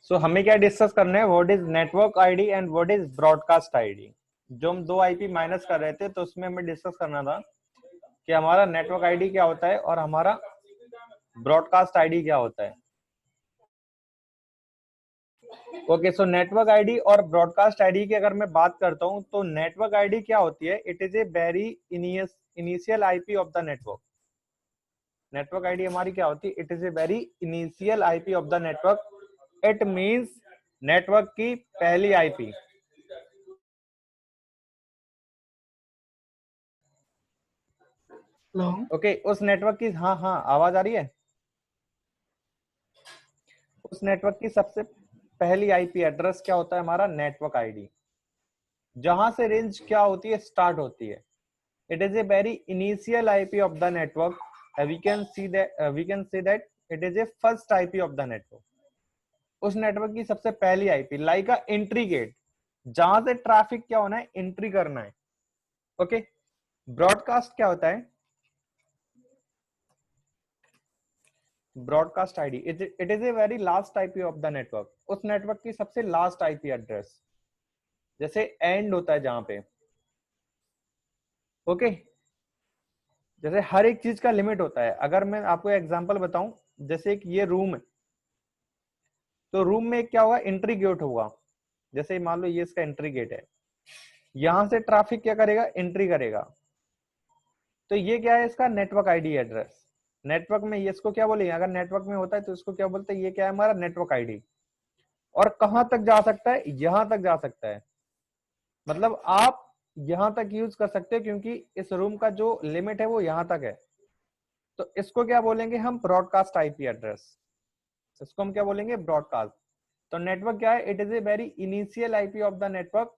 सो हमें क्या डिस्कस करना है, what is network ID and what is broadcast ID. जो हम दो आईपी माइनस कर रहे थे तो उसमें हमें डिस्कस करना था कि हमारा नेटवर्क आईडी क्या होता है और हमारा ब्रॉडकास्ट आईडी क्या होता है। ओके, सो नेटवर्क आईडी और ब्रॉडकास्ट आईडी की अगर मैं बात करता हूं तो नेटवर्क आईडी क्या होती है, it is a very initial IP of the network. Network ID हमारी क्या होती है, it is a very initial IP of the network. It means network की पहली आईपी। ओके, उस नेटवर्क की, हाँ हाँ आवाज आ रही है, उस नेटवर्क की सबसे पहली आईपी एड्रेस क्या होता है, हमारा नेटवर्क आईडी। जहां से रेंज क्या होती है, स्टार्ट होती है। It is a very initial IP of the network. We can say that it is a first IP of the network. उस नेटवर्क की सबसे पहली IP, like a entry gate, जहां से ट्रैफिक क्या होना है, एंट्री करना है। ओके, ब्रॉडकास्ट क्या होता है, broadcast ID it is a very last IP of the network. उस नेटवर्क की सबसे लास्ट आईपी एड्रेस, जैसे एंड होता है जहां पे। ओके, जैसे हर एक चीज का लिमिट होता है। अगर मैं आपको एग्जांपल बताऊं, जैसे एक ये रूम है, तो रूम में क्या होगा, एंट्री गेट होगा। जैसे मान लो ये इसका एंट्री गेट है, यहां से ट्रैफिक क्या करेगा, एंट्री करेगा। तो ये क्या है, इसका नेटवर्क आईडी एड्रेस। नेटवर्क में ये इसको क्या बोलेंगे, अगर नेटवर्क में होता है तो इसको क्या बोलते हैं, ये क्या है हमारा नेटवर्क आईडी। और कहां तक जा सकता है, यहां तक जा सकता है। मतलब आप यहां तक यूज कर सकते हो, क्योंकि इस रूम का जो लिमिट है वो यहां तक है। तो इसको क्या बोलेंगे हम, ब्रॉडकास्ट आईपी एड्रेस। इसको हम क्या बोलेंगे, ब्रॉडकास्ट। तो नेटवर्क क्या है, it is a very initial IP of the network.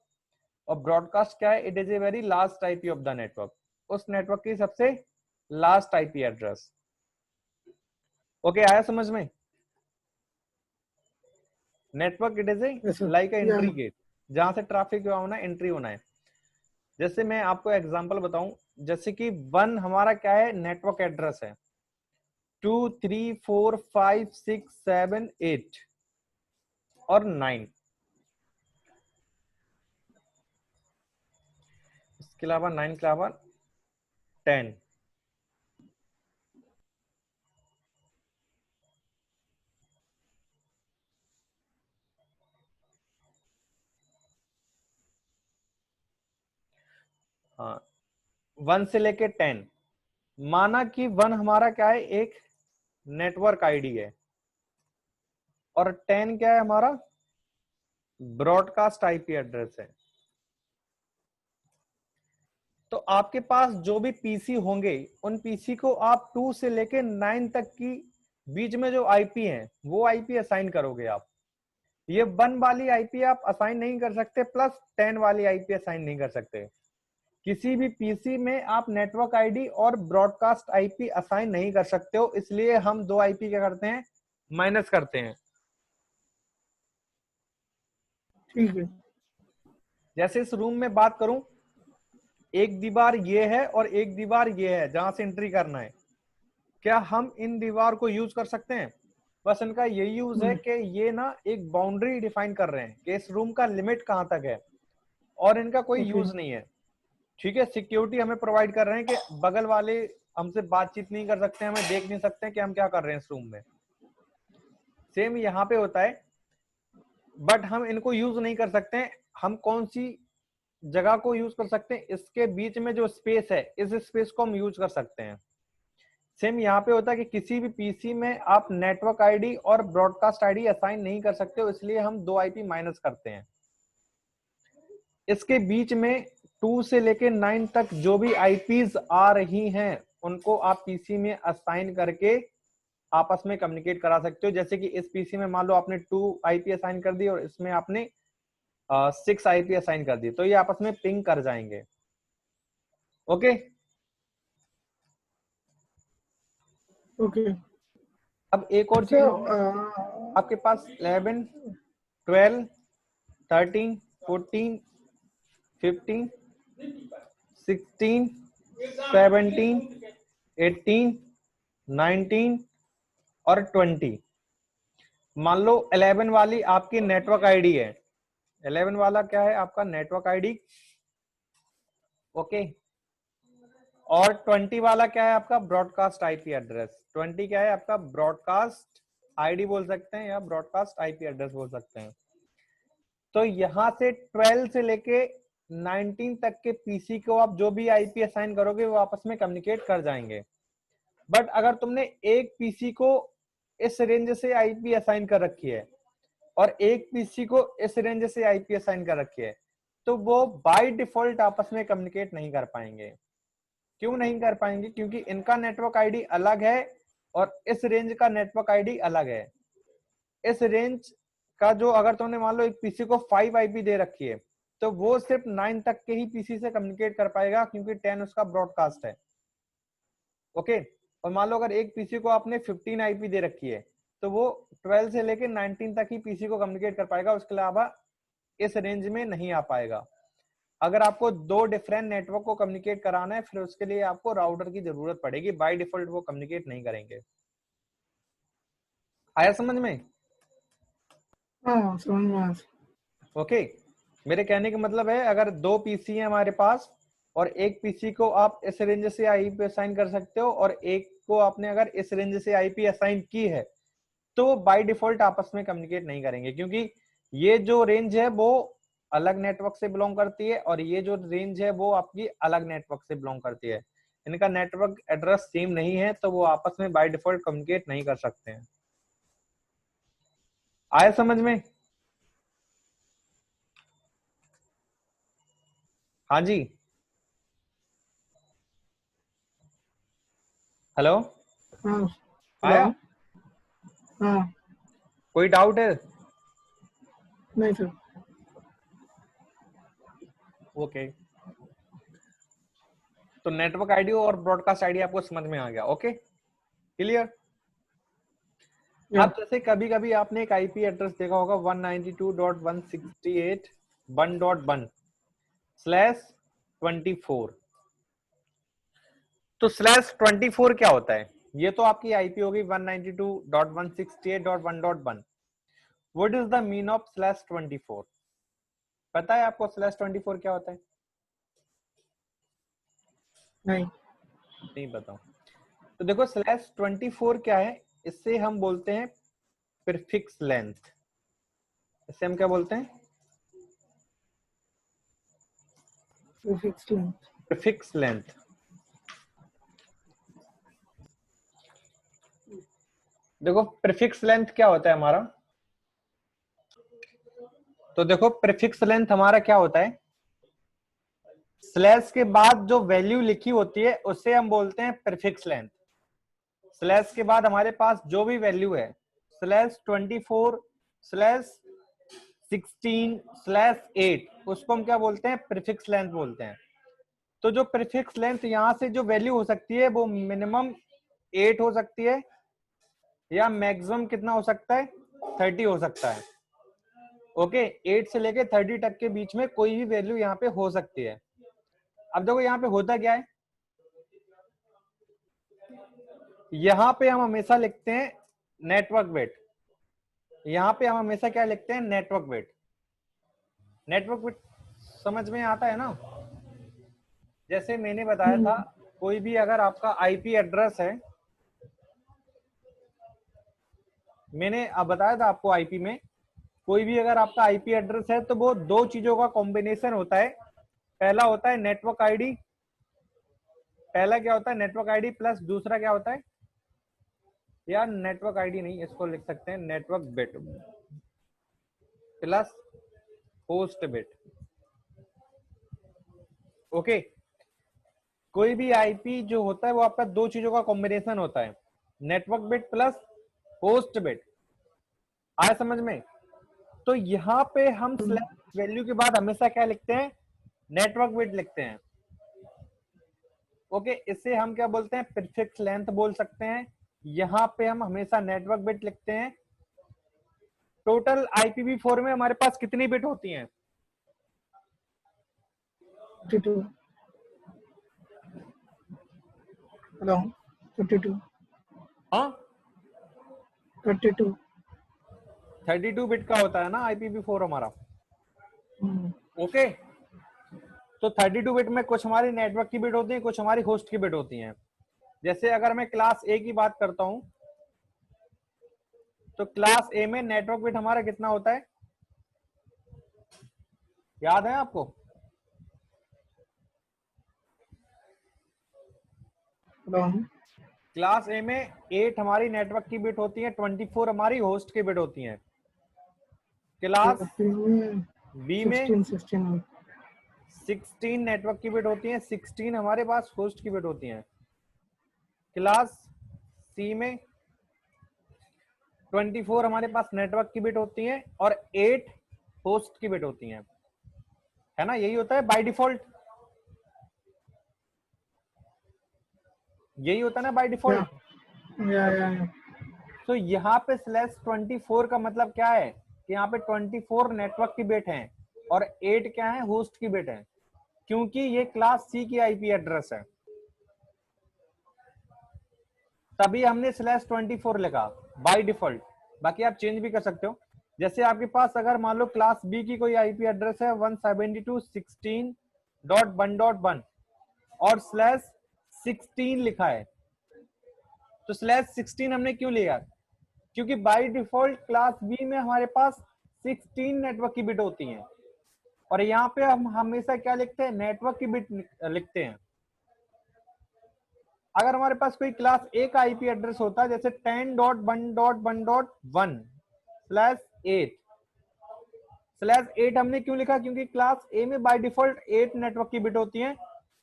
और ब्रॉडकास्ट क्या है, it is a very last IP of the network. उस नेटवर्क की सबसे लास्ट आईपी एड्रेस। ओके, आया समझ में। Network it is a like a entry gate, जहां से ट्रैफिक होना है, एंट्री होना है। जैसे मैं आपको एग्जांपल बताऊं, जैसे कि 1 हमारा क्या है, नेटवर्क एड्रेस है। 2 3 4 5 6 7 8 और 9। इसके अलावा 9 के अलावा 10। हाँ, 1 से लेके 10। माना कि 1 हमारा क्या है, एक नेटवर्क आईडी है, और 10 क्या है हमारा, ब्रॉडकास्ट आईपी एड्रेस है। तो आपके पास जो भी पीसी होंगे, उन पीसी को आप 2 से लेके 9 तक की बीच में जो आईपी है, वो आईपी असाइन करोगे आप। ये 1 वाली आईपी आप असाइन नहीं कर सकते, प्लस 10 वाली आईपी असाइन नहीं कर सकते। किसी भी पीसी में आप नेटवर्क आईडी और ब्रॉडकास्ट आईपी असाइन नहीं कर सकते हो, इसलिए हम दो आईपी क्या करते हैं, माइनस करते हैं। ठीक है। जैसे इस रूम में बात करूं, एक दीवार ये है और एक दीवार ये है जहां से एंट्री करना है। क्या हम इन दीवार को यूज कर सकते हैं? बस इनका यही यूज है कि ये ना एक बाउंड्री डिफाइन कर रहे हैं कि इस रूम का लिमिट कहां तक है, और इनका कोई यूज नहीं है। ठीक है, सिक्योरिटी हमें प्रोवाइड कर रहे हैं कि बगल वाले हमसे बातचीत नहीं कर सकते, हमें देख नहीं सकते कि हम क्या कर रहे हैं इस रूम में। सेम यहाँ पे होता है, बट हम इनको यूज नहीं कर सकते। हम कौन सी जगह को यूज कर सकते हैं, इसके बीच में जो स्पेस है, इस स्पेस को हम यूज कर सकते हैं। सेम यहाँ पे होता है कि किसी भी पीसी में आप नेटवर्क आईडी और ब्रॉडकास्ट आईडी असाइन नहीं कर सकते हो, इसलिए हम दो आईपी माइनस करते हैं। इसके बीच में 2 से लेके 9 तक जो भी आईपीज आ रही हैं, उनको आप पीसी में असाइन करके आपस में कम्युनिकेट करा सकते हो। जैसे कि इस पीसी में मान लो आपने 2 आईपी असाइन कर दी और इसमें आपने 6 आईपी असाइन कर दी, तो ये आपस में पिंग कर जाएंगे। Okay, okay. अब एक और चीज, आपके पास 11 12 13 14 15 16 17 18 19 और 20। मान लो 11 वाली आपकी नेटवर्क आईडी है, 11 वाला क्या है आपका नेटवर्क आईडी, ओके। और 20 वाला क्या है आपका ब्रॉडकास्ट आईपी एड्रेस, 20 क्या है आपका ब्रॉडकास्ट आईडी बोल सकते हैं या ब्रॉडकास्ट आईपी एड्रेस बोल सकते हैं। तो यहां से 12 से लेके 19 तक के पीसी को आप जो भी आईपी असाइन करोगे वो आपस में कम्युनिकेट कर जाएंगे। बट अगर तुमने एक पीसी को इस रेंज से आईपी असाइन कर रखी है और एक पीसी को इस रेंज से आईपी असाइन कर रखी है, तो वो बाय डिफॉल्ट आपस में कम्युनिकेट नहीं कर पाएंगे। क्यों नहीं कर पाएंगे? क्योंकि इनका नेटवर्क आईडी अलग है और इस रेंज का नेटवर्क आईडी अलग है। इस रेंज का जो अगर तुमने मान लो एक पीसी को 5 आईपी दे रखी है, तो वो सिर्फ 9 तक के ही पीसी से कम्युनिकेट कर पाएगा क्योंकि 10 उसका ब्रॉडकास्ट है, ओके। और मान लो अगर एक पीसी को आपने 15 आईपी दे रखी है, तो वो 12 से लेके 19 तक ही पीसी को कम्युनिकेट कर पाएगा, उसके अलावा इस रेंज में नहीं आ पाएगा। अगर आपको दो डिफरेंट नेटवर्क को कम्युनिकेट कराना है, फिर उसके लिए आपको राउटर की जरूरत पड़ेगी, बाय डिफॉल्ट वो कम्युनिकेट नहीं करेंगे। आया समझ में? हाँ समझ में आया। ओके। मेरे कहने का मतलब है अगर दो पीसी है हमारे पास और एक पीसी को आप इस रेंज से आईपी असाइन कर सकते हो और एक को आपने अगर इस रेंज से आईपी असाइन की है, तो बाय डिफॉल्ट आपस में कम्युनिकेट नहीं करेंगे क्योंकि ये जो रेंज है वो अलग नेटवर्क से बिलोंग करती है और ये जो रेंज है वो आपकी अलग नेटवर्क से बिलोंग करती है। इनका नेटवर्क एड्रेस सेम नहीं है, तो वो आपस में बाय डिफॉल्ट कम्युनिकेट नहीं कर सकते हैं। आया समझ में? हाँ जी, हेलो, हाँ आया? हेलो। हाँ कोई डाउट है? नहीं सर। ओके। तो नेटवर्क आईडी और ब्रॉडकास्ट आईडी आपको समझ में आ गया, ओके, क्लियर। या अब जैसे कभी कभी आपने एक आईपी एड्रेस देखा होगा 192.168.1.1/24। तो /24 क्या होता है? ये तो आपकी आईपी होगी 192.168.1.1। What is the mean of /24? पता है आपको /24 क्या होता है? नहीं। नहीं बताओ। तो देखो /24 क्या है, इससे हम बोलते हैं प्रीफिक्स लेंथ। इससे हम क्या बोलते हैं? Fix length. Prefix length. देखो प्रीफिक्स लेंथ क्या होता है हमारा, तो देखो प्रीफिक्स लेंथ हमारा क्या होता है, स्लैश के बाद जो वैल्यू लिखी होती है उससे हम बोलते हैं प्रीफिक्स लेंथ। स्लैश के बाद हमारे पास जो भी वैल्यू है, /24 /16 /8, उसको हम क्या बोलते हैं? प्रीफिक्स लेंथ बोलते हैं। तो जो प्रीफिक्स लेंथ यहाँ से जो वैल्यू हो सकती है वो मिनिमम 8 हो सकती है या मैक्सिमम कितना हो सकता है? 30 हो सकता है, ओके। 8 से लेके 30 तक के बीच में कोई भी वैल्यू यहाँ पे हो सकती है। अब देखो यहाँ पे होता क्या है, यहाँ पे हम हमेशा लिखते हैं नेटवर्क बिट। यहाँ पे हम हमेशा क्या लिखते हैं? Network bit. नेटवर्क बिट समझ में आता है ना? जैसे मैंने बताया था, कोई भी अगर आपका आईपी एड्रेस है, मैंने अब बताया था आपको आईपी में कोई भी अगर आपका आईपी एड्रेस है तो वो दो चीजों का कॉम्बिनेशन होता है। पहला होता है नेटवर्क आईडी, पहला क्या होता है? नेटवर्क आईडी प्लस दूसरा क्या होता है? यार नेटवर्क आईडी नहीं, इसको लिख सकते हैं network bit plus host bit, okay. कोई भी आईपी जो होता है वो आपका दो चीजों का कॉम्बिनेशन होता है, network bit plus host bit. आया समझ में? तो यहाँ पे हम स्लैश वैल्यू के बाद हमेशा क्या लिखते हैं? नेटवर्क बिट लिखते हैं, ओके। इससे हम क्या बोलते हैं? प्रीफिक्स लेंथ बोल सकते हैं। यहाँ पे हम हमेशा नेटवर्क बिट लिखते हैं। टोटल IPv4 में हमारे पास कितनी बिट होती हैं? 32। हेलो 32। हाँ 32। 32 बिट का होता है ना IPv4 हमारा। हम्म, ओके, तो 32 बिट में कुछ हमारी नेटवर्क की बिट होती है, कुछ हमारी होस्ट की बिट होती हैं। जैसे अगर मैं क्लास ए की बात करता हूं, तो क्लास ए में नेटवर्क बिट हमारा कितना होता है, याद है आपको? wrong. क्लास ए में 8 हमारी नेटवर्क की बिट होती है, 24 हमारी होस्ट की बिट होती हैं। क्लास में बी में 16 16 नेटवर्क की बिट होती हैं, 16 हमारे पास होस्ट की बिट होती हैं। क्लास सी में 24 हमारे पास नेटवर्क की बिट होती हैं और 8 होस्ट की बिट होती हैं, है ना? यही होता है बाय डिफॉल्ट, यही होता है ना बाय yeah, डिफॉल्ट। yeah. तो यहाँ पे /24 का मतलब क्या है कि यहाँ पे 24 नेटवर्क की बिट हैं और 8 क्या है, होस्ट की बिट है, क्योंकि ये क्लास सी की आईपी एड्रेस है, तभी हमने /24 लिखा बाय डिफॉल्ट। बाकी आप चेंज भी कर सकते हो। जैसे आपके पास अगर मान लो क्लास बी की कोई आईपी एड्रेस है 172.16.1.1 और /16 लिखा है, तो /16 हमने क्यों लिया? क्योंकि बाय डिफॉल्ट क्लास बी में हमारे पास 16 नेटवर्क की बिट होती हैं और यहाँ पे हम हमेशा क्या लिखते हैं, नेटवर्क की बिट लिखते हैं। अगर हमारे पास कोई क्लास ए का आईपी एड्रेस होता है जैसे 10.1.1.1/8 हमने क्यों लिखा? क्योंकि क्लास ए में बाय डिफॉल्ट 8 नेटवर्क की बिट होती हैं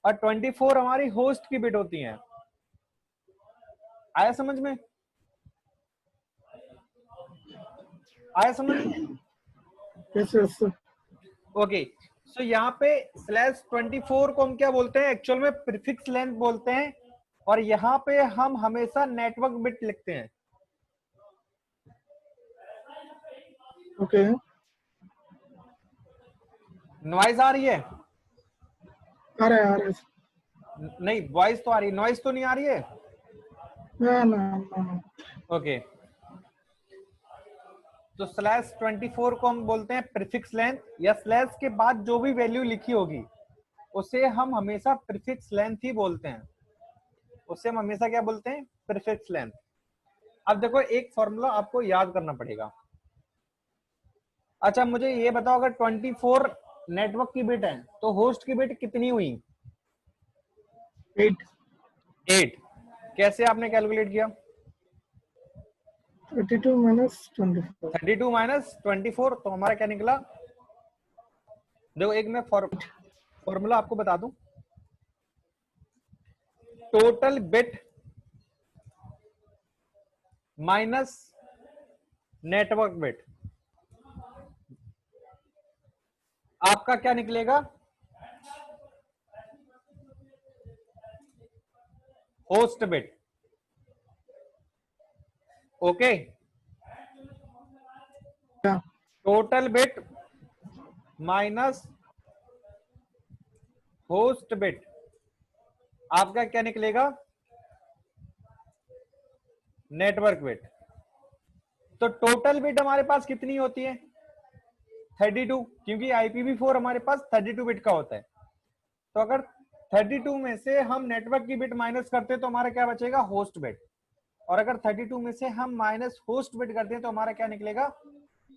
और 24 हमारी होस्ट की बिट होती हैं। आया समझ में? आया समझ में? Yes, yes. ओके, सो यहाँ पे /24 को हम क्या बोलते हैं, एक्चुअल में प्रीफिक्स लेंथ बोलते हैं और यहाँ पे हम हमेशा नेटवर्क बिट लिखते हैं। Okay. नॉइज आ रही है? आ रहा है। नहीं, वॉइस तो आ रही है, नॉइज तो नहीं आ रही है? No. ओके, तो /24 को हम बोलते हैं प्रीफिक्स लेंथ, या स्लैश के बाद जो भी वैल्यू लिखी होगी उसे हम हमेशा प्रीफिक्स लेंथ ही बोलते हैं, उसे हम हमेशा क्या बोलते हैं, प्रीफिक्स लेंथ। अब देखो एक फॉर्मूला आपको याद करना पड़ेगा। अच्छा मुझे ये बताओ, अगर 24 नेटवर्क की बिट है तो होस्ट की बिट कितनी हुई? 8. 8। कैसे आपने कैलकुलेट किया? 32 minus 24. 32 माइनस 24, तो हमारा क्या निकला? देखो एक मैं फॉर्मूला आपको बता दूं, total bit minus network bit, आपका क्या निकलेगा? Host bit. Okay, Yeah. Total bit minus host bit, आपका क्या निकलेगा? Network bit. तो टोटल बिट हमारे पास कितनी होती है? 32, क्योंकि IPv4 हमारे पास 32 बिट का होता है। तो अगर 32 में से हम नेटवर्क की बिट माइनस करते हैं तो हमारा क्या बचेगा? Host bit. और अगर 32 में से हम माइनस होस्ट बिट करते हैं तो हमारा क्या निकलेगा?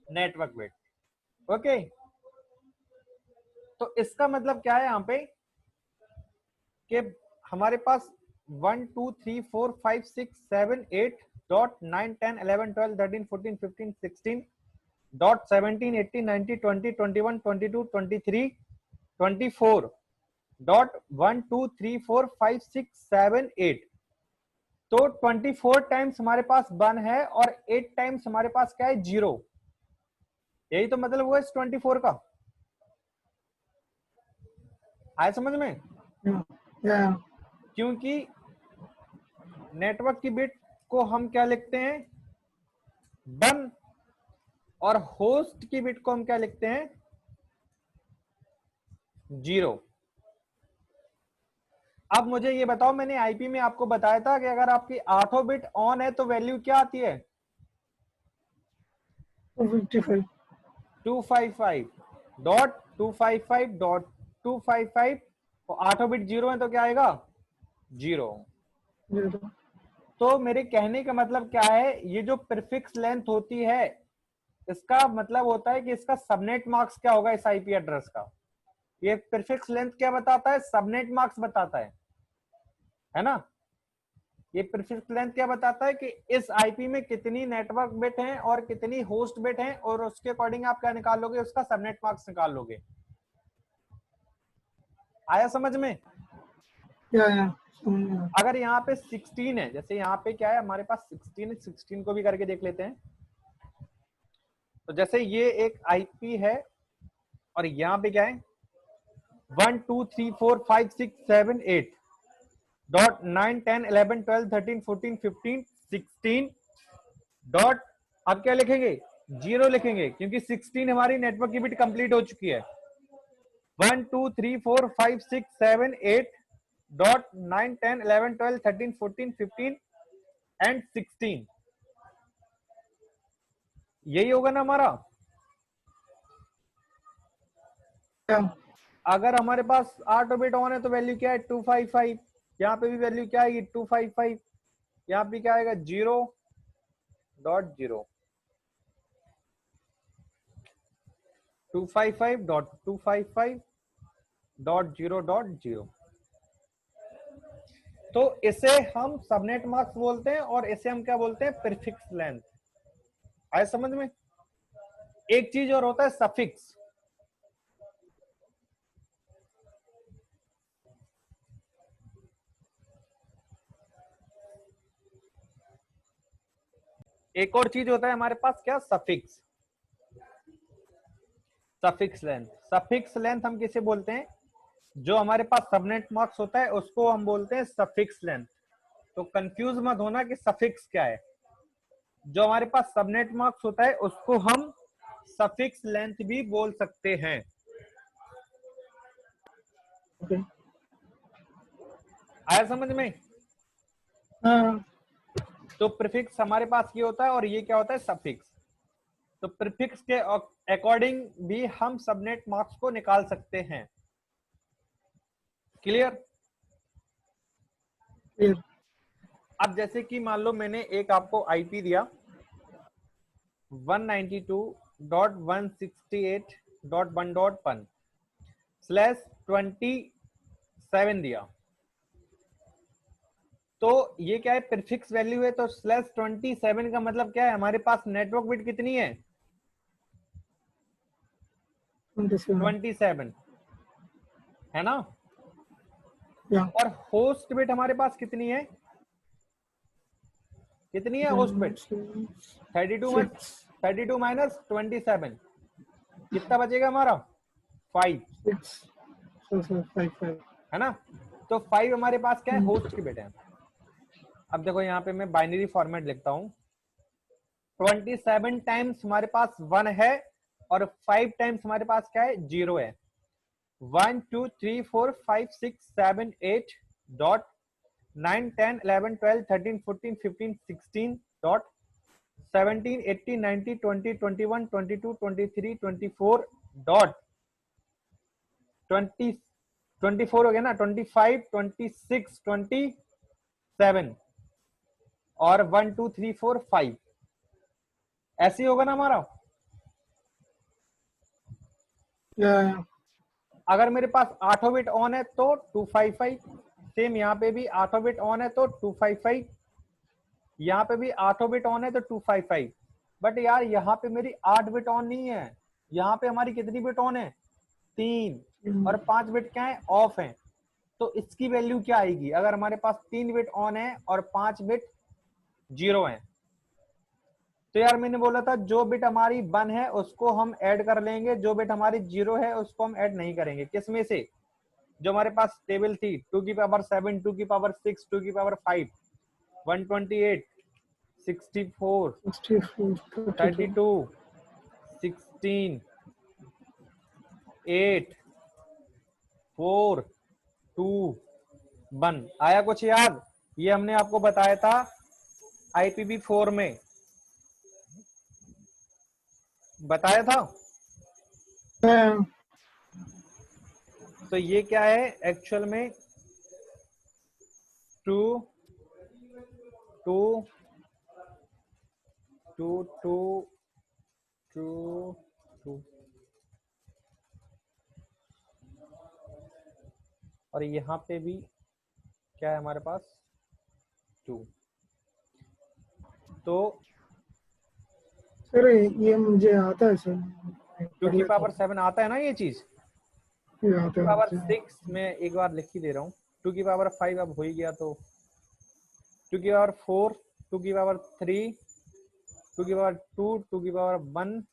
Network bit. ओके, तो इसका मतलब क्या है यहाँ पे कि हमारे पास 1 2 3 4 5 6 7 8 डॉट 9 10 11 12 13 14 15 16 डॉट 17 18 19 20 21 22 23 24 डॉट 1 2 3 4 5 6 7 8, तो 24 टाइम्स हमारे पास 1 है और 8 टाइम्स हमारे पास क्या है? 0। यही तो मतलब हुआ इस 24 का। आया समझ में? Yeah. क्योंकि नेटवर्क की बिट को हम क्या लिखते हैं? 1, और होस्ट की बिट को हम क्या लिखते हैं? 0। अब मुझे ये बताओ, मैंने आईपी में आपको बताया था कि अगर आपकी 8 बिट ऑन है तो वैल्यू क्या आती है? 255. 255.255.255 और 8 बिट जीरो है तो क्या आएगा? जीरो। 0. तो मेरे कहने का मतलब क्या है, ये जो प्रीफिक्स लेंथ होती है इसका मतलब होता है कि इसका सबनेट मार्क्स क्या होगा इस आईपी एड्रेस का। ये प्रीफिक्स लेंथ क्या बताता है? सबनेट मार्क्स बताता है ना। ये प्रीफिक्स लेंथ क्या बताता है कि इस आईपी में कितनी नेटवर्क बिट हैं और कितनी होस्ट बिट हैं, और उसके अकॉर्डिंग आप क्या निकाल लोगे? उसका सबनेट मार्क्स निकाल लोगे। आया समझ में? Yeah. अगर यहाँ पे 16 है, जैसे यहाँ पे क्या है हमारे पास 16 है, 16 को भी करके देख लेते हैं। तो जैसे ये एक आईपी है और यहाँ पे क्या है 1 2 3 4 5 6 7 8 डॉट 9 10 11 12 13 14 15 16 डॉट, अब क्या लिखेंगे? जीरो लिखेंगे, क्योंकि 16 हमारी नेटवर्क की बिट कंप्लीट हो चुकी है। 1 2 3 4 5 6 7 8 डॉट 9 10 11 12 13 14 15 एंड 16, यही होगा ना हमारा। Yeah. अगर हमारे पास 8 बिट ऑन है तो वैल्यू क्या है? 255। यहाँ पे भी वैल्यू क्या आएगी? 255। यहाँ पे क्या आएगा? 0.0 255.255.0.0। तो इसे हम सबनेट मार्क्स बोलते हैं और इसे हम क्या बोलते हैं? Prefix length. आए समझ में? एक चीज और होता है सफिक्स। एक और चीज होता है हमारे पास, क्या? Suffix. Suffix length. Suffix length हम किसे बोलते हैं? जो हमारे पास सबनेट मार्क्स होता है उसको हम बोलते हैं सफिक्स लेंथ। तो कंफ्यूज मत होना कि सफिक्स क्या है। जो हमारे पास सबनेट मार्क्स होता है उसको हम सफिक्स लेंथ भी बोल सकते हैं। Okay. आया समझ में? Uh, तो प्रीफिक्स हमारे पास ये होता है और ये क्या होता है? सफिक्स। तो प्रीफिक्स के अकॉर्डिंग भी हम सबनेट मार्क्स को निकाल सकते हैं। क्लियर? Clear. अब जैसे कि मान लो मैंने एक आपको आईपी दिया 192.168.1.1/27 दिया। तो ये क्या है? प्रीफिक्स वैल्यू है, तो /27 का मतलब क्या है? हमारे पास नेटवर्क बिट कितनी है? 27. 27 है ना। Yeah. और होस्ट बिट हमारे पास कितनी है? कितनी है होस्ट बिट? 32 में 6. 32 माइनस 27 कितना बचेगा हमारा? 5 6. So 5. है ना। तो 5 हमारे पास क्या है? होस्ट की बिट है। अब देखो यहाँ पे मैं बाइनरी फॉर्मेट लिखता हूँ। 27 टाइम्स हमारे पास 1 है और 5 टाइम्स हमारे पास क्या है? 0 है। 1 2 3 4 5 6 7 8 डॉट 9 10 11 12 13 14 15 16 डॉट 17 18 19 20 21 22 23 24 डॉट 20 24 हो गया ना, 25 26 27 और 1 2 3 4 5 ऐसे ही होगा ना हमारा। Yeah. अगर मेरे पास 8 बिट ऑन है तो 255, सेम यहाँ पे भी 8 बिट ऑन है तो 255, यहाँ पे भी 8 बिट ऑन है तो 255। बट यार यहाँ पे मेरी 8 बिट ऑन नहीं है, यहाँ पे हमारी कितनी बिट ऑन है? 3 और 5 बिट क्या है? ऑफ है। तो इसकी वैल्यू क्या आएगी? अगर हमारे पास 3 बिट ऑन है और 5 बिट 0 है, तो यार मैंने बोला था जो बिट हमारी 1 है उसको हम ऐड कर लेंगे, जो बिट हमारी 0 है उसको हम ऐड नहीं करेंगे। किस में से? जो हमारे पास टेबल थी 2 की पावर 7 2 की पावर 6 2 की पावर 5 128 64 64. 32. 32 16 8 4 2 1। आया कुछ याद? ये हमने आपको बताया था IPv4 में। बताया था। Yeah. तो ये क्या है एक्चुअल में, 2 2 2 2 2 2 और यहाँ पे भी क्या है हमारे पास 2। तो सर ये मुझे आता है सर, मैं 2 कर की लेता पावर हूँ। 7 आता है ना ये चीज। ये 2 आता की है पावर मुझे। 6 में एक बार लिख ही दे रहा हूँ। 2 की पावर 5 अब हो ही गया, तो 2 की पावर 4, 2 की पावर 3, 2 की पावर 2, 2 की पावर 1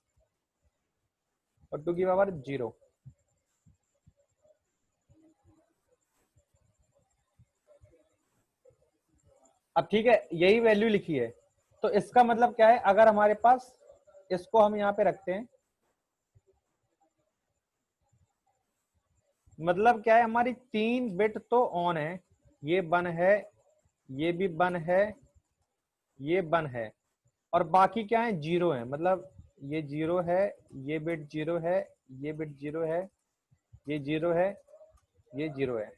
और 2 की पावर 0। अब ठीक है, यही वैल्यू लिखी है। तो इसका मतलब क्या है, अगर हमारे पास इसको हम यहाँ पे रखते हैं, मतलब क्या है, हमारी 3 बिट तो ऑन है, ये 1 है, ये भी 1 है, ये 1 है, और बाकी क्या है 0 है। मतलब ये 0 है, ये बिट 0 है, ये बिट 0 है, ये 0 है, ये 0 है।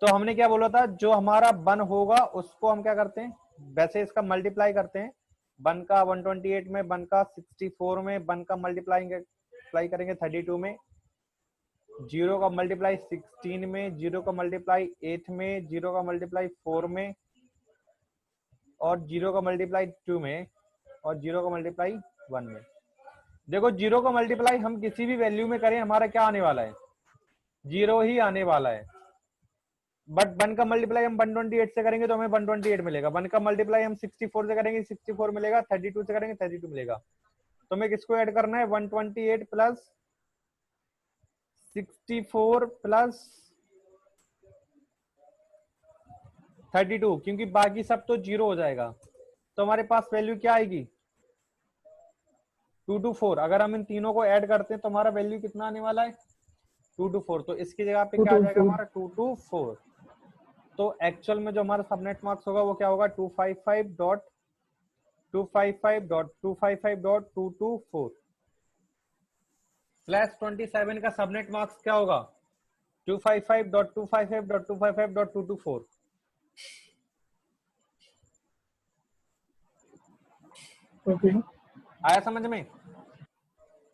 तो हमने क्या बोला था, जो हमारा 1 होगा उसको हम क्या करते हैं, वैसे इसका मल्टीप्लाई करते हैं। 1 का 128 में, 1 का 64 में, 1 का मल्टीप्लाई करेंगे 32 में, 0 का मल्टीप्लाई 16 में, 0 का मल्टीप्लाई 8 में, 0 का मल्टीप्लाई 4 में, और 0 का मल्टीप्लाई 2 में, और 0 का मल्टीप्लाई 1 में। देखो 0 का मल्टीप्लाई हम किसी भी वैल्यू में करें, हमारा क्या आने वाला है, 0 ही आने वाला है। बट 1 का मल्टीप्लाई हम 128 से करेंगे तो हमें 128 मिलेगा। 1 का मल्टीप्लाई हम 64 से करेंगे 64 मिलेगा, 32 से करेंगे 32 मिलेगा। तो हमें किसको ऐड करना है, 128 प्लस 64 प्लस 32, क्योंकि बाकी सब तो 0 हो जाएगा। तो हमारे पास वैल्यू क्या आएगी, 224। अगर हम इन तीनों को ऐड करते हैं तो हमारा वैल्यू कितना आने वाला है, 224। तो इसकी जगह पे 2 क्या आ to जाएगा 4. हमारा 224। तो एक्चुअल में जो हमारा सबनेट मार्क्स होगा वो क्या होगा, 255.255.255.224 स्लैश 27 का सबनेट मार्क्स क्या होगा, 255.255.255.224। ओके, आया समझ में।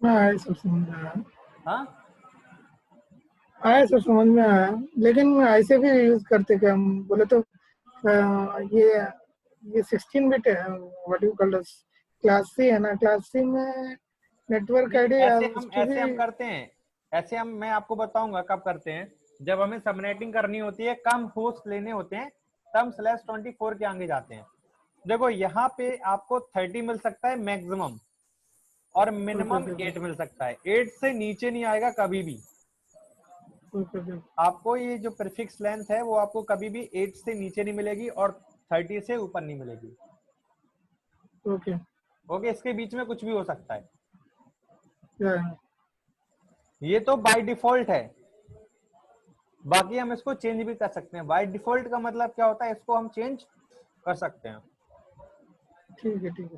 मैं आया सब समझ में आया। हाँ आया सब समझ में आया, लेकिन ऐसे भी यूज करते क्या हम बोले तो ये 16 बिट है, what you call class C है ना, क्लास सी में नेटवर्क नहीं, आईडी उसकी भी। ऐसे हम करते हैं। ऐसे हम, मैं आपको बताऊंगा कब करते हैं, जब हमें सबनेटिंग करनी होती है, कम होस्ट लेने होते हैं, तब स्लैश 24 के आगे जाते हैं। देखो यहाँ पे आपको 30 मिल सकता है मैक्सिमम, और ओके मिनिमम ओके 8 मिल सकता है। 8 से नीचे नहीं आएगा कभी भी। ओके ओके आपको ये जो प्रीफिक्स लेंथ है वो आपको कभी भी 8 से नीचे नहीं मिलेगी और 30 से ऊपर नहीं मिलेगी। ओके। ओके, इसके बीच में कुछ भी हो सकता है। या ये तो बाय डिफॉल्ट है, बाकी हम इसको चेंज भी कर सकते हैं। बाय डिफॉल्ट का मतलब क्या होता है, इसको हम चेंज कर सकते हैं। ठीक है सर।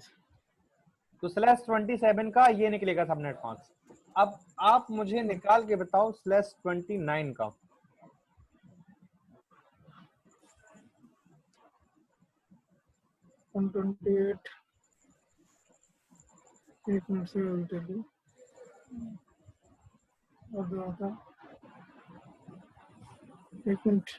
तो स्लैश 27 का ये निकलेगा सबनेट मार्क्स। अब आप मुझे निकाल के बताओ स्लैश 29 का। 128, एक मिनट से टेल यू और एक minute.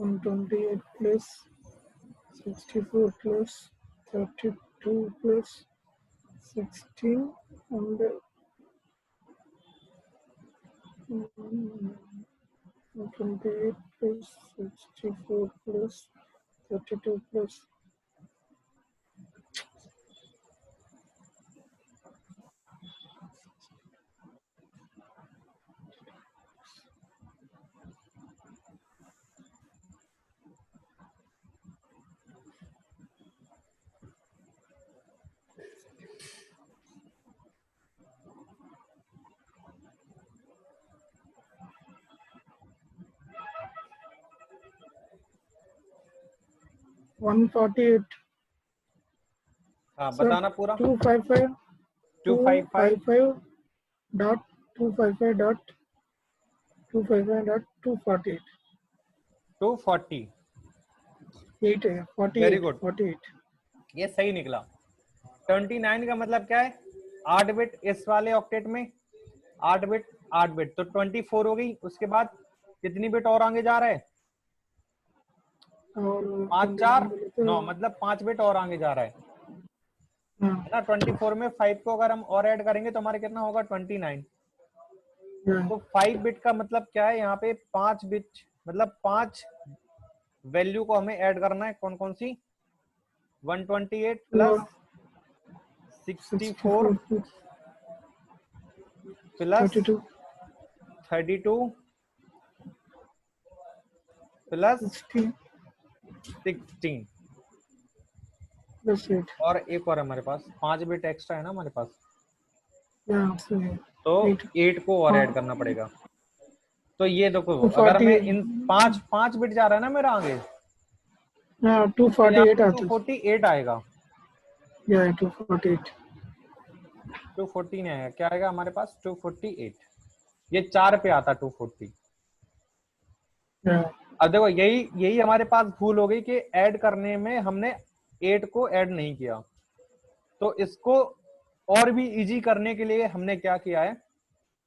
128 plus 64 plus 32 plus 16 and 128 plus 64 plus 32 plus 148 हाँ सर, बताना पूरा। 255 255 डॉट 255 डॉट 248 240। 8 है, वेरी 48 गुड, 48। ये सही निकला। 29 का मतलब क्या है? 8 बिट इस वाले ऑक्टेट में, 8 बिट 8 बिट, तो 24 हो गई। उसके बाद कितनी बिट और आगे जा रहा है? और 5 29 4 बोले तो 9, मतलब 5 बिट और आगे जा रहा है हाँ, ना। 24 में 5 को अगर हम और ऐड करेंगे तो हमारे कितना होगा? 29। हाँ, तो 5 बिट का मतलब क्या है? यहाँ पे 5 बिट मतलब 5 वैल्यू को हमें ऐड करना है। कौन कौन सी? 128 प्लस 64 64 प्लस 32 32 प्लस 16 16 प्लस 8। और एक और हमारे पास 5 बिट एक्स्ट्रा है ना हमारे पास, हाँ, सही है। तो 8 8 को और हाँ, ऐड करना पड़ेगा। तो ये देखो, अगर 240 मैं इन 5 बिट जा रहा है ना मेरा आगे, हाँ, तो यहाँ 248 पे आता है। 248 आएगा। या 248 240 नहीं आएगा, क्या आएगा हमारे पास? 248। ये 4 पे आता 240। या अब देखो, यही यही हमारे पास भूल हो गई कि ऐड करने में हमने 8 को ऐड नहीं किया। तो इसको और भी इजी करने के लिए हमने क्या किया है,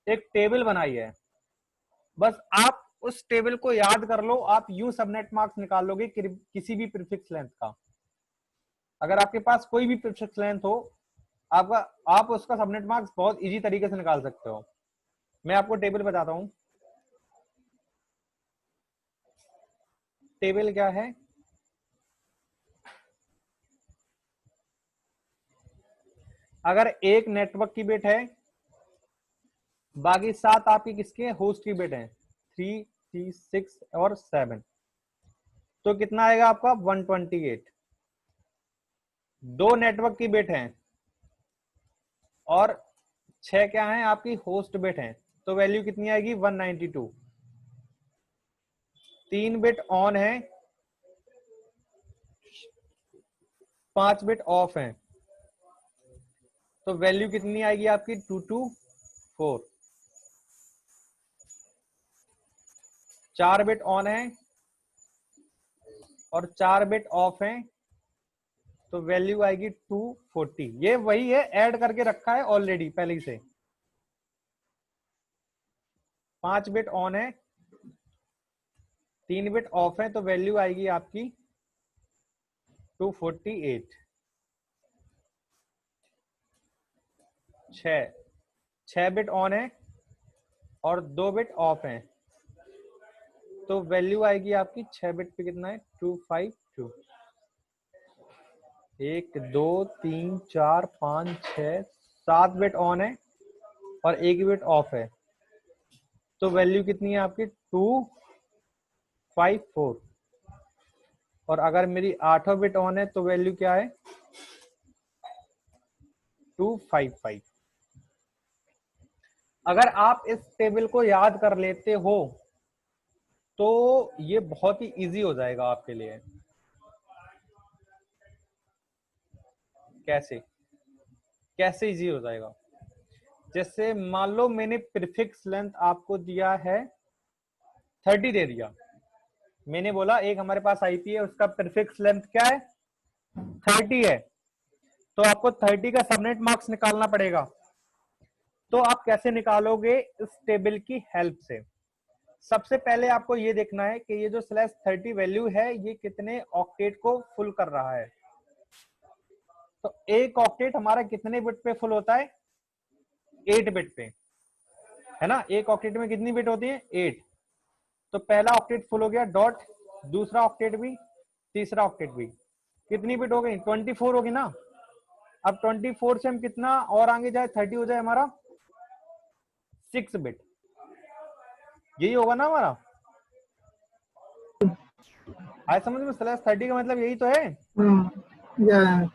एक टेबल बनाई है। बस आप उस टेबल को याद कर लो, आप यूं सबनेट मार्क्स निकाल लोगे किसी भी प्रीफिक्स लेंथ का। अगर आपके पास कोई भी प्रीफिक्स लेंथ हो, आपका आप उसका सबनेट मार्क्स बहुत इजी तरीके से निकाल सकते हो। मैं आपको टेबल बताता हूं। टेबल क्या है? अगर एक नेटवर्क की बिट है, बाकी 7 आपकी किसके होस्ट की बिट है, 3 3 6 और 7, तो कितना आएगा आपका? 128। दो नेटवर्क की बिट है और 6 क्या है आपकी होस्ट बिट है, तो वैल्यू कितनी आएगी? 192। 3 बिट ऑन है, 5 बिट ऑफ है, तो वैल्यू कितनी आएगी आपकी? 224। 4 बिट ऑन है और 4 बिट ऑफ है, तो वैल्यू आएगी 240। ये वही है, ऐड करके रखा है ऑलरेडी पहले से। 5 बिट ऑन है, 3 बिट ऑफ है, तो वैल्यू आएगी आपकी 248। 6 बिट ऑन है और 2 बिट ऑफ है, तो वैल्यू आएगी आपकी 6 बिट पे कितना है? 252। 1 2 3 4 5 6 7 बिट ऑन है और 1 बिट ऑफ है, तो वैल्यू कितनी है आपकी? 254। और अगर मेरी 8 बिट ऑन है तो वैल्यू क्या है? 255। अगर आप इस टेबल को याद कर लेते हो तो ये बहुत ही इजी हो जाएगा आपके लिए। कैसे कैसे इजी हो जाएगा? जैसे मान लो मैंने प्रीफिक्स लेंथ आपको दिया है 30, दे दिया। मैंने बोला एक हमारे पास आईपी है, उसका प्रीफिक्स लेंथ क्या है? 30 है, तो आपको 30 का सबनेट मार्क्स निकालना पड़ेगा। तो आप कैसे निकालोगे? इस टेबल की हेल्प से। सबसे पहले आपको ये देखना है कि ये जो /30 वैल्यू है ये कितने ऑक्टेट को फुल कर रहा है। तो एक ऑक्टेट हमारा कितने बिट पे फुल होता है? 8 बिट पे, है ना। एक ऑक्टेट में कितनी बिट होती है? 8। तो पहला ऑक्टेट फुल हो गया, डॉट। दूसरा ऑक्टेट भी, तीसरा ऑक्टेट भी। कितनी बिट हो गई? 24 होगी ना। अब 24 से हम कितना और आगे जाए? 30 हो जाए हमारा 6 बिट। यही होगा ना हमारा। आज समझ में? /30 का मतलब यही तो है। हाँ, या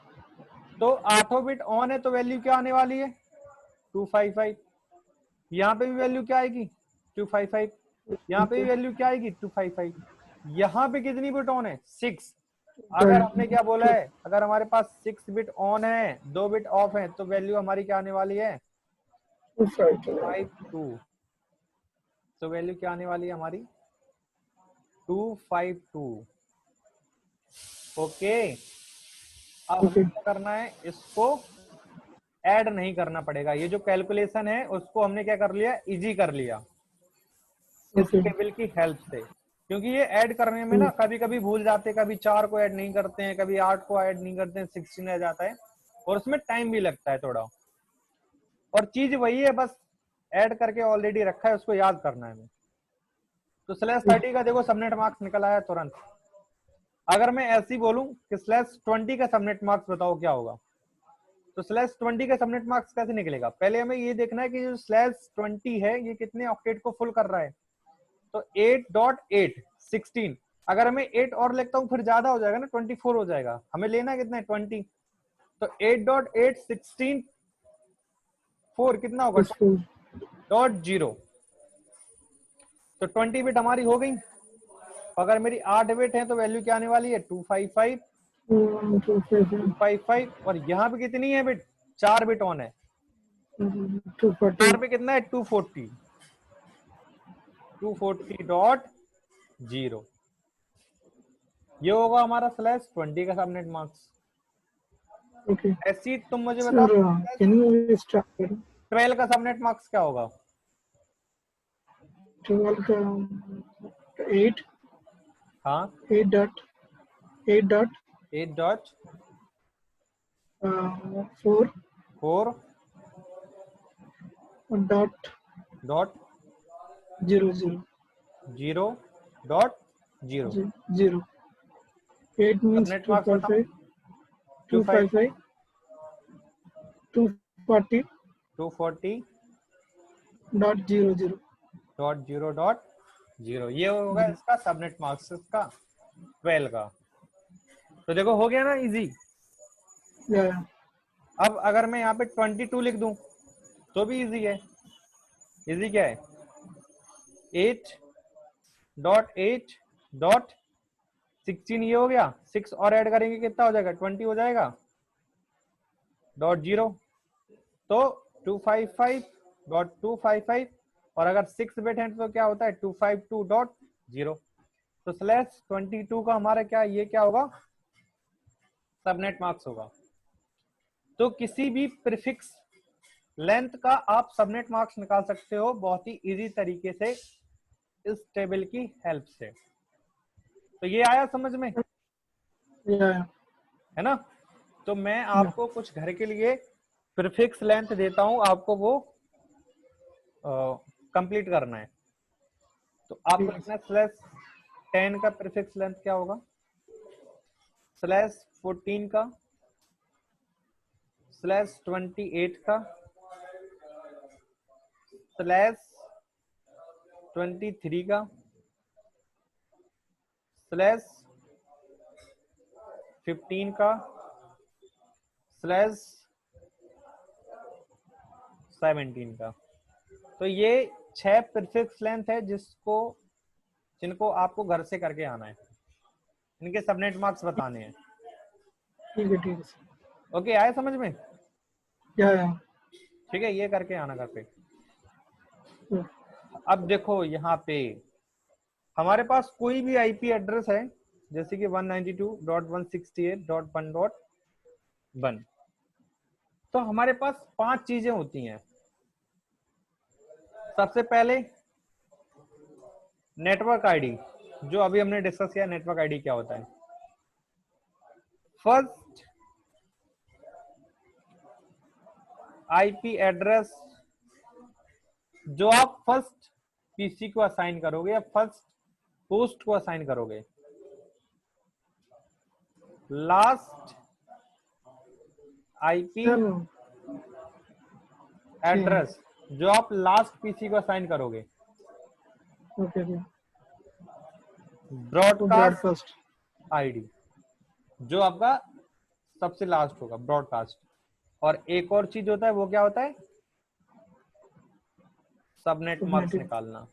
तो 8 बिट ऑन है, तो वैल्यू क्या आने वाली है? 255। यहाँ पे भी वैल्यू क्या आएगी? 255। यहाँ पे भी वैल्यू क्या आएगी? 255। यहाँ पे कितनी बिट ऑन है? 6। अगर हमने क्या बोला है, अगर हमारे पास 6 बिट ऑन है 2 बिट ऑफ है तो वैल्यू हमारी क्या आने वाली है 252। तो वैल्यू क्या आने वाली है हमारी 252। ओके, अब हमें ओके क्या करना है, इसको ऐड नहीं करना पड़ेगा, ये जो कैलकुलेशन है उसको हमने क्या कर लिया, इजी कर लिया इस ओके टेबल की हेल्प से। क्योंकि ये ऐड करने में ना कभी कभी भूल जाते हैं, कभी 4 को ऐड नहीं करते हैं, कभी 8 को ऐड नहीं करते हैं, 16 रह जाता है और उसमें टाइम भी लगता है थोड़ा। और चीज वही है, बस ऐड करके ऑलरेडी रखा है, उसको याद करना है हमें। तो /30 का देखो सबनेट मार्क्स निकल आया तुरंत। अगर मैं ऐसे ही बोलूं कि /20 का सबनेट मार्क्स बताओ क्या होगा, तो /20 का सबनेट मार्क्स कैसे निकलेगा, पहले हमें ये देखना है कि जो /20 है ये कितने ऑक्टेट को फुल कर रहा है। तो 8.8 16, अगर मैं 8 और लिखता हूं फिर ज्यादा हो जाएगा ना, 24 हो जाएगा, हमें लेना कितना है 20। तो 8.8 16 4 कितना होगा .0। तो 20 बिट हमारी हो गई। अगर मेरी 8 बिट है तो वैल्यू क्या आने वाली है 255 255। और यहाँ पे कितनी है बिट, 4 बिट ऑन है, 4 पे कितना है 240 240.0। ये होगा हमारा /20 का सबनेट मार्क्स। ओके ऐसी तुम मुझे बताओ सर कैन यू स्टार्ट 12 का सबनेट मार्क्स क्या होगा। 12 का 8 हाँ 8 dot 8 dot 4 8.4 dot dot 0 0 0.0। 0 8 means subnet marks बताओ 255 255 255 240 240.0 डॉट 0 0 .0 ये होगा इसका सबनेट मार्क्स इसका 12 का। तो देखो हो गया ना इजी। या अब अगर मैं यहाँ पे 22 लिख दूं तो भी इजी है। इजी क्या है 8.8.16, ये हो गया, 6 और ऐड करेंगे कितना हो जाएगा 20 हो जाएगा .0। तो 255.255 और अगर 6 बिट है तो क्या होता है 252.0। तो /22 का हमारा क्या, ये क्या होगा सबनेट मार्क्स होगा। तो किसी भी प्रीफिक्स लेंथ का आप सबनेट मार्क्स निकाल सकते हो बहुत ही इजी तरीके से इस टेबल की हेल्प से। तो ये आया समझ में, या है ना। तो मैं आपको कुछ घर के लिए प्रीफिक्स लेंथ देता हूं, आपको वो कंप्लीट करना है। तो आपको लिखना है /10 का प्रीफिक्स लेंथ क्या होगा, /14 का, /28 का, /23 का, /15 का, /17 का। तो ये 6 प्रीफिक्स लेंथ है जिनको आपको घर से करके आना है, इनके सबनेट मार्क्स बताने हैं। ठीक है ओके, आए समझ में। या ठीक है, ये करके आना घर पे। अब देखो यहाँ पे हमारे पास कोई भी आईपी एड्रेस है जैसे कि 192.168.1.1, तो हमारे पास 5 चीजें होती हैं। सबसे पहले नेटवर्क आईडी, जो अभी हमने डिस्कस किया नेटवर्क आईडी क्या होता है। फर्स्ट आईपी एड्रेस जो आप फर्स्ट पीसी को असाइन करोगे या फर्स्ट होस्ट को असाइन करोगे। लास्ट आईपी सर एड्रेस जो आप लास्ट पीसी को असाइन करोगे। ओके ब्रॉडकास्ट ब्रॉडकास्ट आईडी जो आपका सबसे लास्ट होगा ब्रॉडकास्ट। और एक और चीज होता है, वो क्या होता है, सबनेट मार्क्स निकालना।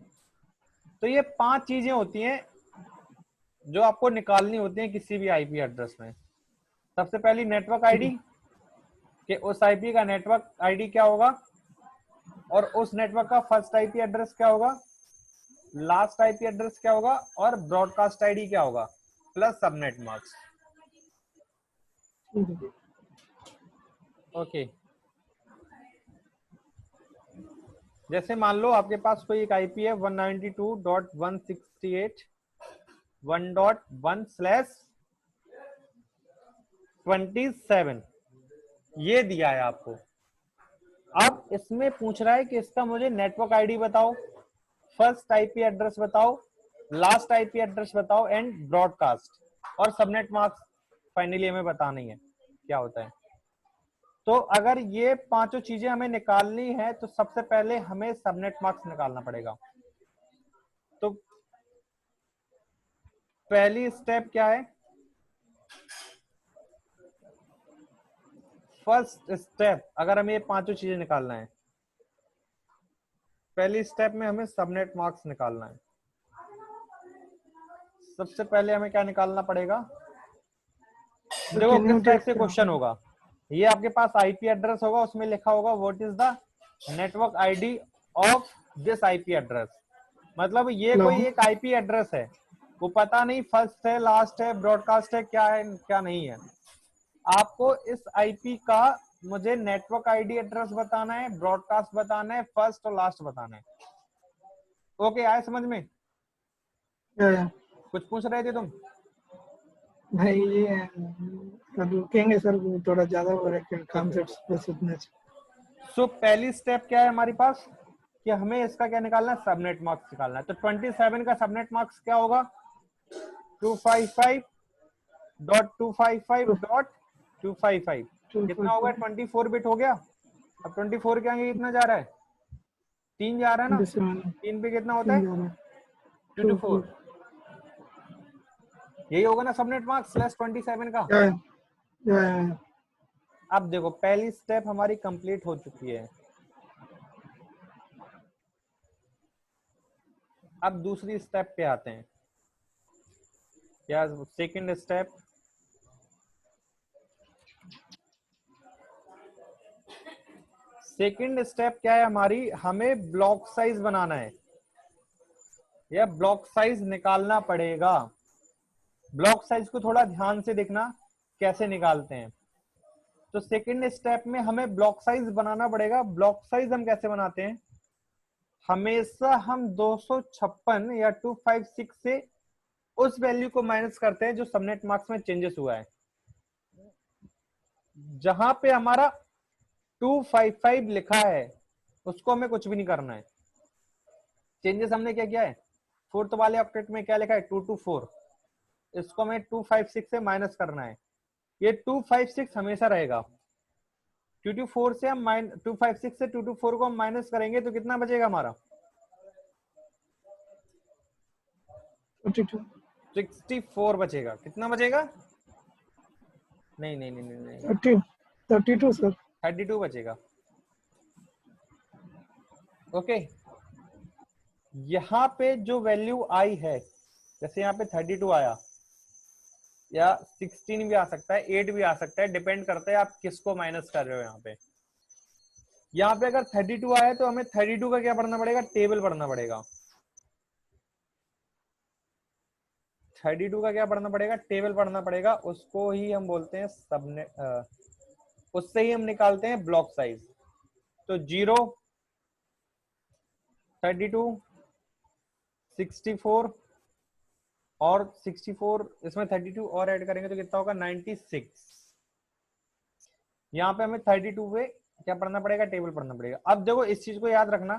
तो ये 5 चीजें होती हैं जो आपको निकालनी होती है किसी भी आईपी एड्रेस में। सबसे पहली नेटवर्क आईडी, कि उस आईपी का नेटवर्क आईडी क्या होगा, और उस नेटवर्क का फर्स्ट आईपी एड्रेस क्या होगा, लास्ट आईपी एड्रेस क्या होगा, और ब्रॉडकास्ट आईडी क्या होगा, प्लस सबनेट मार्क्स। ओके, जैसे मान लो आपके पास कोई एक आईपी है 192.168.1.1/27, ये दिया है आपको। अब इसमें पूछ रहा है कि इसका मुझे नेटवर्क आईडी बताओ, फर्स्ट आईपी एड्रेस बताओ, लास्ट आईपी एड्रेस बताओ, एंड ब्रॉडकास्ट, और सबनेट मार्क्स फाइनली हमें बतानी है क्या होता है। तो अगर ये पांचों चीजें हमें निकालनी है तो सबसे पहले हमें सबनेट मार्क्स निकालना पड़ेगा। तो पहली स्टेप क्या है, फर्स्ट स्टेप, अगर हमें ये पांचों चीजें निकालना है, पहली स्टेप में हमें सबनेट मार्क्स निकालना है। सबसे पहले हमें क्या निकालना पड़ेगा, देखो किस टाइप से क्वेश्चन होगा। ये आपके पास आईपी एड्रेस होगा, उसमें लिखा होगा what is the network ID of this IP address. मतलब ये कोई एक आईपी एड्रेस है, वो पता नहीं फर्स्ट है, लास्ट है, ब्रॉडकास्ट है क्या नहीं है। आपको इस आईपी का मुझे नेटवर्क आईडी एड्रेस बताना है, ब्रॉडकास्ट बताना है, फर्स्ट और लास्ट बताना है। ओके, आए समझ में? कुछ पूछ रहे थे तुम? भाई ये रुकेंगे सर, थोड़ा ज्यादा हो रहा है कॉन्सेप्ट्स पे सोचने से। सो पहली स्टेप क्या है हमारे पास, कि हमें इसका क्या निकालना है, सबनेट मार्क्स निकालना है। तो 27 का सबनेट मार्क्स क्या होगा, 255.255.255। कितना होगा, 24 बिट हो गया। अब 24 के आगे कितना जा रहा है, 3 जा रहा है ना, 3 पे कितना होता है 224। यही होगा ना सबनेट मार्क्स स्लैश 27 का। अब देखो पहली स्टेप हमारी कंप्लीट हो चुकी है। अब दूसरी स्टेप पे आते हैं, या सेकंड स्टेप। सेकंड स्टेप क्या है हमारी, हमें ब्लॉक साइज बनाना है, या ब्लॉक साइज निकालना पड़ेगा। ब्लॉक साइज को थोड़ा ध्यान से देखना कैसे निकालते हैं। तो सेकंड स्टेप में हमें ब्लॉक साइज बनाना पड़ेगा। ब्लॉक साइज हम कैसे बनाते हैं, हमेशा हम 256 या 256 से उस वैल्यू को माइनस करते हैं जो सबनेट मार्क्स में चेंजेस हुआ है। जहां पे हमारा 255 लिखा है उसको हमें कुछ भी नहीं करना है। चेंजेस हमने क्या किया है, फोर्थ वाले ऑक्टेट में क्या लिखा है 224, इसको हमें 256 से माइनस करना है। ये 256 हमेशा रहेगा। 224 से हम 256 से 224 को हम माइनस करेंगे तो कितना बचेगा हमारा, 64 बचेगा। कितना बचेगा, नहीं नहीं नहीं नहीं 32 सर, 32 बचेगा। ओके, यहाँ पे जो वैल्यू आई है, जैसे यहाँ पे 32 आया, या 16 भी आ सकता है, 8 भी आ सकता है, डिपेंड करता है आप किसको माइनस कर रहे हो। यहाँ पे अगर 32 आया तो हमें 32 का क्या पढ़ना पड़ेगा, टेबल पढ़ना पड़ेगा। 32 का क्या पढ़ना पड़ेगा, टेबल पढ़ना पड़ेगा। उसको ही हम बोलते हैं सबनेट, उससे ही हम निकालते हैं ब्लॉक साइज। तो 0, 32, 64 और 64, इसमें 32 और ऐड करेंगे तो कितना होगा 96। यहाँ पे हमें 32 पे क्या पढ़ना पड़ेगा, टेबल पढ़ना पड़ेगा। अब देखो इस चीज को याद रखना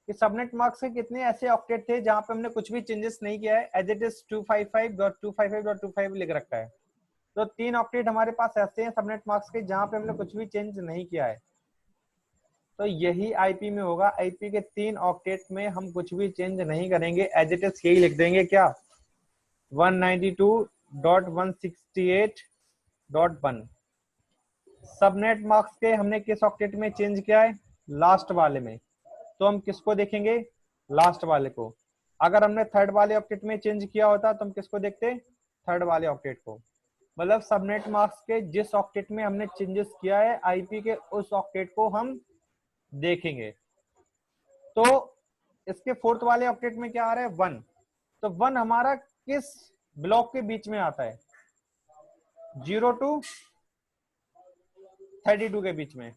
कि सबनेट मार्क्स के कितने ऐसे ऑक्टेट थे जहां पे हमने कुछ भी चेंजेस नहीं किया है, एज इट इज 255.255.25 लिख रखा है। तो 3 ऑक्टेट हमारे पास ऐसे हैं सबनेट मार्क्स के जहां पे हमने कुछ भी चेंज नहीं किया है। तो यही आईपी में होगा, आईपी के 3 ऑक्टेट में हम कुछ भी चेंज नहीं करेंगे, एज इट इज यही लिख देंगे क्या, 192.168.1। सबनेट मार्क्स के हमने किस ऑक्टेट में चेंज किया है, लास्ट वाले में। तो हम किसको देखेंगे, लास्ट वाले को। अगर हमने थर्ड वाले ऑक्टेट में चेंज किया होता तो हम किसको देखते, थर्ड वाले ऑक्टेट को। मतलब सबनेट मास्क के जिस ऑक्टेट में हमने चेंजेस किया है आईपी के, उस ऑक्टेट को हम देखेंगे। तो इसके फोर्थ वाले ऑक्टेट में क्या आ रहा है, 1। तो 1 हमारा किस ब्लॉक के बीच में आता है, 0 टू 32 के बीच में।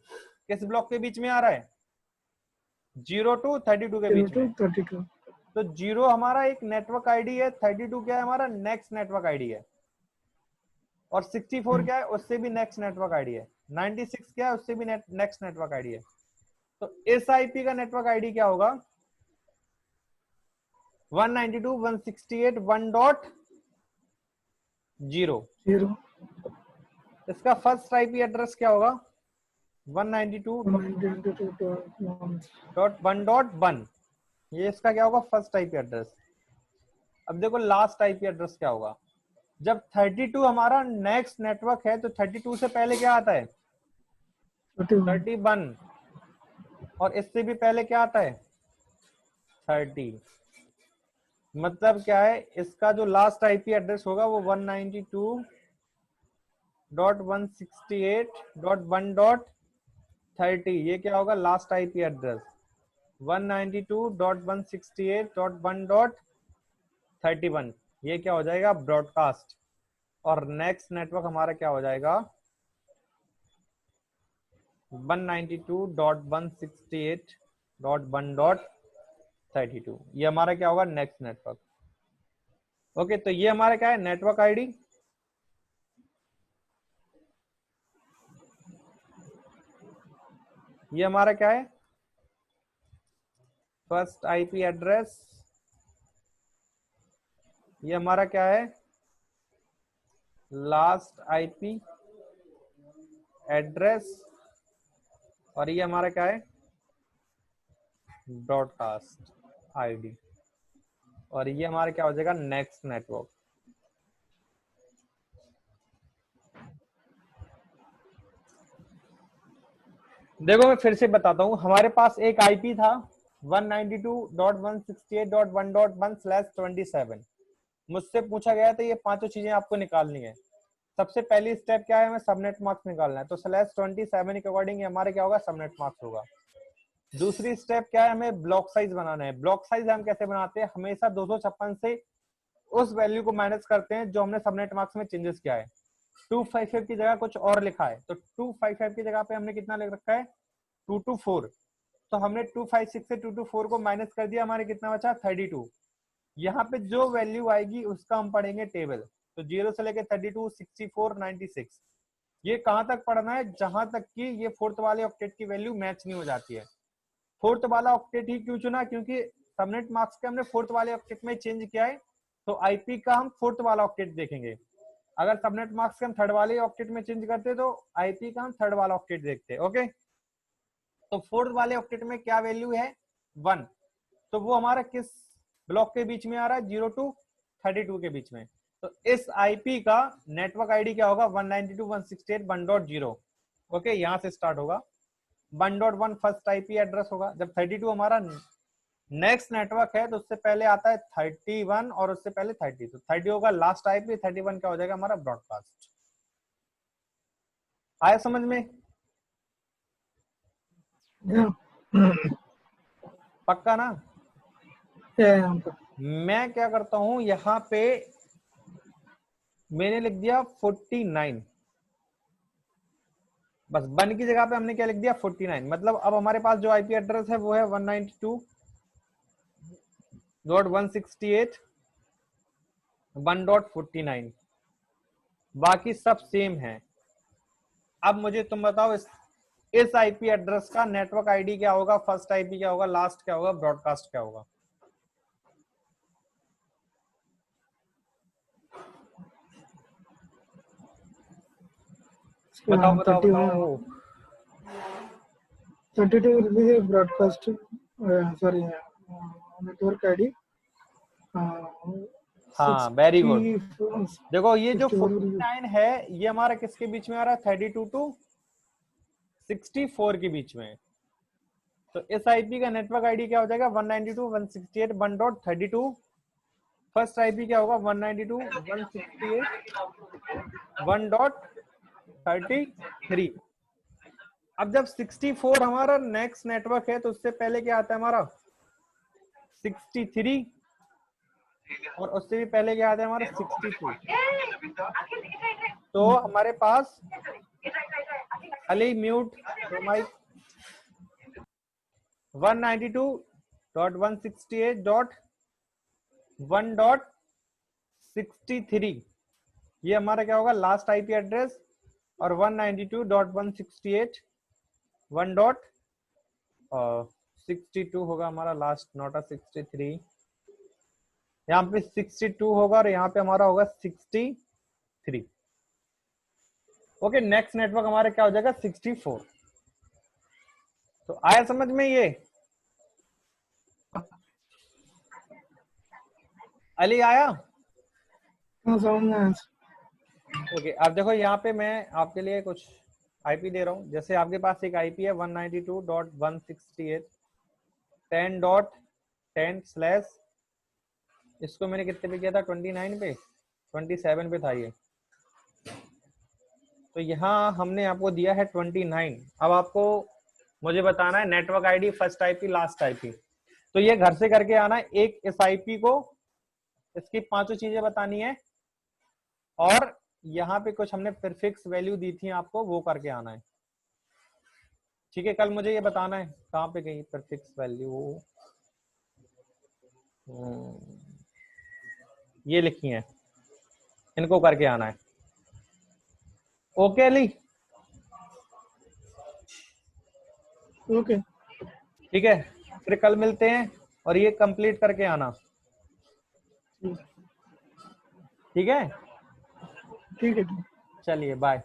किस ब्लॉक के बीच में आ रहा है, 0 टू 32 के बीच में। 32 तो 0 हमारा एक नेटवर्क आईडी है, 32 क्या है हमारा नेक्स्ट नेटवर्क आईडी है, और 64 क्या है उससे भी नेक्स्ट नेटवर्क आईडी है, 96 क्या है उससे भी नेक्स्ट नेटवर्क आईडी है। तो इस आईपी का नेटवर्क आईडी क्या होगा, 192.168.1.0। इसका फर्स्ट आईपी एड्रेस क्या होगा, 192.1.1, ये इसका क्या होगा फर्स्ट आईपी एड्रेस। अब देखो लास्ट आईपी एड्रेस क्या होगा, जब 32 हमारा नेक्स्ट नेटवर्क है तो 32 से पहले क्या आता है, 31, और इससे भी पहले क्या आता है, 30। मतलब क्या है, इसका जो लास्ट आईपी एड्रेस होगा वो 192.168.1.30, ये क्या होगा लास्ट आईपी एड्रेस, 192.168.1.31, ये क्या हो जाएगा ब्रॉडकास्ट। और नेक्स्ट नेटवर्क हमारा क्या हो जाएगा, 192.168.1.32, ये हमारा क्या होगा नेक्स्ट नेटवर्क। ओके, तो ये हमारा क्या है नेटवर्क आईडी। ये हमारा क्या है फर्स्ट आईपी एड्रेस, ये हमारा क्या है लास्ट आईपी एड्रेस, और ये हमारा क्या है ब्रॉडकास्ट आईडी, और ये हमारा क्या हो जाएगा नेक्स्ट नेटवर्क। देखो मैं फिर से बताता हूं, हमारे पास एक आईपी था 192.168.1.1/27। मुझसे पूछा गया था ये पांचों चीजें आपको निकालनी है। सबसे पहली स्टेप क्या है, हमें सबनेट मार्क्स निकालना है, तो /27 के अकॉर्डिंग हमारे क्या होगा सबनेट मार्क्स होगा। दूसरी स्टेप क्या है, हमें ब्लॉक साइज बनाना है। ब्लॉक साइज हम कैसे बनाते हैं, हमेशा 256 से उस वैल्यू को माइनस करते हैं जो हमने सबनेट मार्क्स में चेंजेस किया है। 255 की जगह कुछ और लिखा है, तो 255 की जगह पे हमने कितना लिख रखा है 224, तो हमने 256 से 224 को माइनस कर दिया, हमारे कितना बचा 32। यहाँ पे जो वैल्यू आएगी उसका हम पढ़ेंगे टेबल, तो 0 से लेके 32, 64, 96, ये कहां तक पढ़ना है, जहां तक कि ये फोर्थ वाले ऑक्टेट की वैल्यू मैच नहीं हो जाती है। फोर्थ वाला ऑक्टेट ही क्यों चुना, क्योंकि सबनेट मार्क्स के हमने फोर्थ वाले ऑक्टेट में चेंज किया है, तो आईपी का हम फोर्थ वाला ऑक्टेट देखेंगे। अगर सबनेट मार्क्स के हम थर्ड वाले ऑक्टेट में चेंज करते तो आईपी का हम थर्ड वाला ऑक्टेट देखते। ओके, तो फोर्थ वाले ऑक्टेट में क्या वैल्यू है 1, तो वो हमारा किस ब्लॉक के बीच में आ रहा है 0 टू 32 के बीच में। तो इस आईपी का नेटवर्क आईडी क्या होगा 192.168.1.0। ओके, यहां से स्टार्ट होगा। 1.1 फर्स्ट आईपी एड्रेस होगा, जब 32 हमारा नेक्स्ट नेटवर्क है तो उससे पहले आता है 31 और उससे पहले 30, तो 30 होगा लास्ट आईपी, 31 क्या हो जाएगा हमारा ब्रॉडकास्ट। आया समझ में, पक्का ना। मैं क्या करता हूं यहाँ पे मैंने लिख दिया 49, बस 1 की जगह पे हमने क्या लिख दिया 49। मतलब अब हमारे पास जो आईपी एड्रेस है वो है 192.168.1.49, बाकी सब सेम है। अब मुझे तुम बताओ इस आईपी एड्रेस का नेटवर्क आईडी क्या होगा, फर्स्ट आईपी क्या होगा, लास्ट क्या होगा, ब्रॉडकास्ट क्या होगा। बताओ बताओ बताओ। 32 will be the broadcast, sorry, network ID. हाँ वेरी गुड। 64 देखो ये जो 64 49 है ये हमारा किसके बीच में आ रहा है 32 टू 64 के बीच में। तो इस आईपी का नेटवर्क आईडी क्या हो जाएगा 192.168.1.32। फर्स्ट आईपी क्या होगा 192.168.1.33। अब जब 64 हमारा नेक्स्ट नेटवर्क है तो उससे पहले क्या आता है हमारा 63, और उससे भी पहले क्या आता है हमारा 62। तो हमारे पास अली म्यूट माइक 192.168.1.63 ये हमारा क्या होगा लास्ट आईपी एड्रेस, और 192.168.1.62 होगा हमारा लास्ट, नॉट 63। यहाँ पे 62 होगा और यहाँ पे हमारा होगा 63। ओके, नेक्स्ट नेटवर्क हमारा क्या हो जाएगा 64। तो आया समझ में ये? अली आया? हाँ समझ में आया। ओके, अब देखो यहाँ पे मैं आपके लिए कुछ आईपी दे रहा हूँ। जैसे आपके पास एक आईपी है 192.168.10.10/ इसको मैंने कितने पे किया था 29 पे, 27 पे था ये। तो यहाँ हमने आपको दिया है 29। अब आपको मुझे बताना है network ID, first IP, last IP. तो ये घर से करके आना है। एक इस आईपी को इसकी 5 चीजें बतानी है, और यहाँ पे कुछ हमने प्रीफिक्स वैल्यू दी थी आपको, वो करके आना है। ठीक है, कल मुझे ये बताना है कहाँ पे गई प्रीफिक्स वैल्यू। ये लिखी है, इनको करके आना है। ओके अली? ओके ठीक है, फिर कल मिलते हैं और ये कंप्लीट करके आना। ठीक है, ठीक है। चलिए बाय।